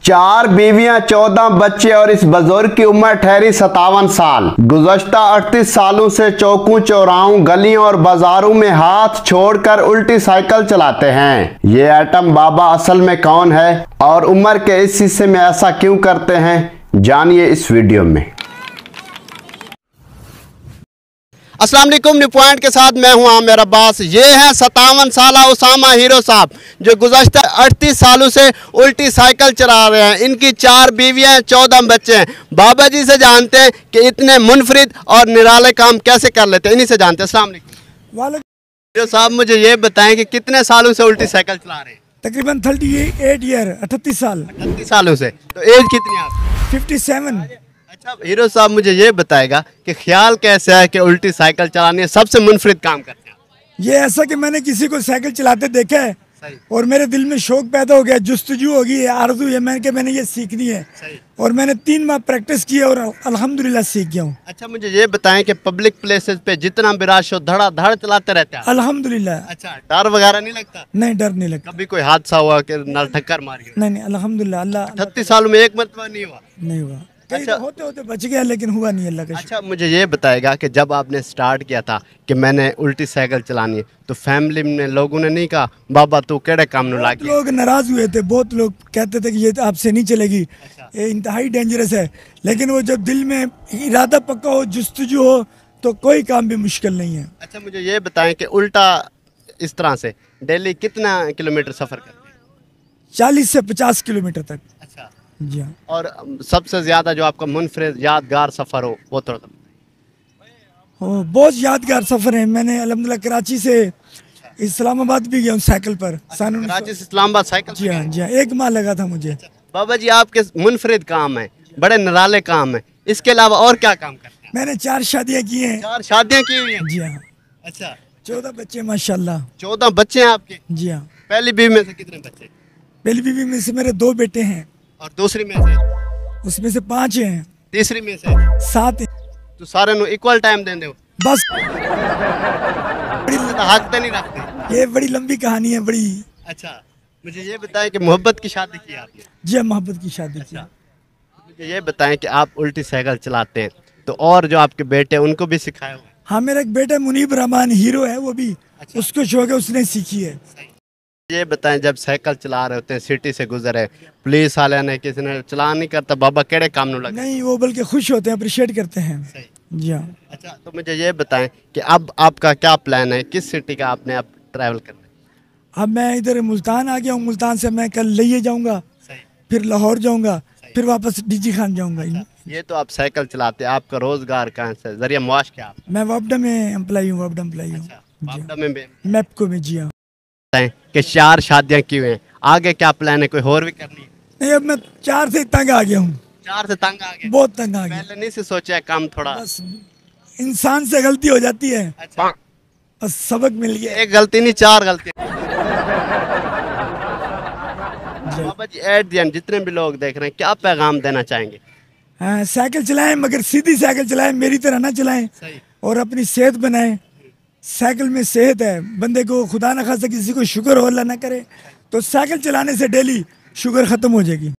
4 बीवियां, 14 बच्चे और इस बुजुर्ग की उम्र ठहरी 57 साल। गुज़श्ता 38 सालों से चौकों, चौराहों, गलियों और बाजारों में हाथ छोड़कर उल्टी साइकिल चलाते हैं। ये एटम बाबा असल में कौन है और उम्र के इस हिस्से में ऐसा क्यों करते हैं, जानिए इस वीडियो में। अस्सलाम वालेकुम, न्यू पॉइंट के साथ मैं हूं आमिर अब्बास। ये हैं 57 साल उसामा हीरो साहब, जो गुज़श्ता 38 सालों से उल्टी साइकिल चला रहे हैं। इनकी 4 बीवियां, 14 बच्चे हैं। बाबा जी से जानते हैं कि इतने मुनफरिद और निराले काम कैसे कर लेते हैं, इन्हीं से जानते हैं। अस्सलाम वालेकुम हीरो साहब, मुझे ये बताएं कि कितने सालों से उल्टी साइकिल चला रहे हैं? तकरीबन 38 ईयर, 38 साल। 38 सालों से। तो एज कितनी है आपकी? 57। अच्छा हीरो साहब, मुझे ये बताएगा कि ख्याल कैसा है कि उल्टी साइकिल चलानी है, सबसे मुनफरिद काम करते हैं? ये ऐसा कि मैंने किसी को साइकिल चलाते देखा है और मेरे दिल में शौक पैदा हो गया, जुस्तजू होगी, आरज़ू है मैंने ये सीखनी है। और मैंने 3 माह प्रैक्टिस की और अल्हम्दुलिल्लाह सीख गया हूँ। अच्छा मुझे ये बताएं कि पब्लिक प्लेसेस पे जितना भी रश हो धड़ाधड़ चलाते रहते हैं? अल्हम्दुलिल्लाह। अच्छा, डर वगैरह नहीं लगता? नहीं, डर नहीं लगता। कभी कोई हादसा हुआ कि न ठक्कर मारी? नहीं, अल्हम्दुलिल्लाह। अल्लाह 38 सालों में एक मरतबा नहीं हुआ? नहीं हुआ। अच्छा, होते होते बच गया लेकिन हुआ नहीं, अल्लाह का। अच्छा मुझे ये बताएगा कि जब आपने स्टार्ट किया था कि मैंने उल्टी साइकिल चलानी है, तो फैमिली में लोगों ने नहीं कहा बाबा तू केड़े काम न लागे? लोग नाराज हुए थे, बहुत लोग कहते थे कि ये आपसे नहीं चलेगी। अच्छा। ये इंतहाई डेंजरस है। लेकिन वो जब दिल में इरादा पक्का हो, जुस्तजू हो, तो कोई काम भी मुश्किल नहीं है। अच्छा मुझे ये बताएं कि उल्टा इस तरह से डेली कितना किलोमीटर सफ़र करते हैं? 40 से 50 किलोमीटर तक। अच्छा जी हाँ। और सबसे ज्यादा जो आपका मुनफरिद यादगार सफर हो वो थोड़ा बहुत यादगार सफर है। मैंने अल्हम्दुलिल्लाह कराची से इस्लामाबाद भी गया हूँ साइकिल पर। कराची से इस्लामाबाद साइकिल? जी हाँ जी हाँ, 1 माह लगा था मुझे। बाबा जी आपके मुनफरिद काम है, बड़े निराले काम है, इसके अलावा और क्या काम करते हैं? मैंने 4 शादियाँ की हैं। 4 शादियाँ की हुई हैं? जी हाँ। अच्छा, 14 बच्चे माशाल्लाह। 14 बच्चे हैं आपके? जी हाँ। पहली बीवी में से कितने बच्चे? पहली बीवी में से मेरे 2 बेटे हैं। और दूसरी में से? उसमें से 5 हैं। तीसरी में से 7 हैं। तो सारे नु इक्वल टाइम देंदे हो? बस हक तो नहीं रखते? ये बड़ी लंबी कहानी है, बड़ी। अच्छा मुझे ये बताएं कि मोहब्बत की शादी की आपने? जी मोहब्बत की शादी की। मुझे ये बताएं कि आप उल्टी साइकिल चलाते हैं तो और जो आपके बेटे उनको भी सिखाया हुआ? हाँ, मेरा एक बेटा मुनीब रहमान हीरो है, वो भी। अच्छा। उसको शौक है, उसने सीखी है। ये बताएं जब साइकिल चला रहे होते हैं, सिटी से गुजरे, पुलिस वाले ने किसी ने चलान नहीं करता, बाबा केड़े काम न लगे? नहीं, वो बल्कि खुश होते हैं, अप्रिशिएट करते हैं। जी हाँ। अच्छा तो मुझे ये बताएं कि अब आपका क्या प्लान है, किस सिटी का आपने अब ट्रैवल करना है? अब मैं इधर मुल्तान आ गया हूँ। मुल्तान से मैं कल लिये जाऊँगा, फिर लाहौर जाऊँगा, फिर वापस डीजी खान जाऊँगा। ये तो आप साइकिल चलाते हैं, आपका रोजगार कहाँ से, जरिया मुआश क्या? मैं वापडा में एम्प्लॉय हूँ। वापडा एम्प्लॉय हूँ, मैपको में। जी हाँ। कि 4 शादियां की हुई हैं, आगे क्या प्लान है, कोई और भी करनी है? नहीं, अब मैं 4 से तंग आ गया हूँ। 4 से तंग आ गया? बहुत तंग आ गया। पहले नहीं से सोचा काम थोड़ा? बस इंसान से गलती हो जाती है। अच्छा। बस सबक मिल गया। एक गलती नहीं, 4 गलती। बाबा जी एट द एंड जितने भी लोग देख रहे हैं क्या पैगाम देना चाहेंगे? साइकिल चलाएं, मगर सीधी साइकिल चलाएं, मेरी तरह ना चलाएं। और अपनी सेहत बनाएं। साइकिल में सेहत है, बंदे को खुदा न खासा किसी को शुगर हो, अल्लाह ना करे, तो साइकिल चलाने से डेली शुगर ख़त्म हो जाएगी।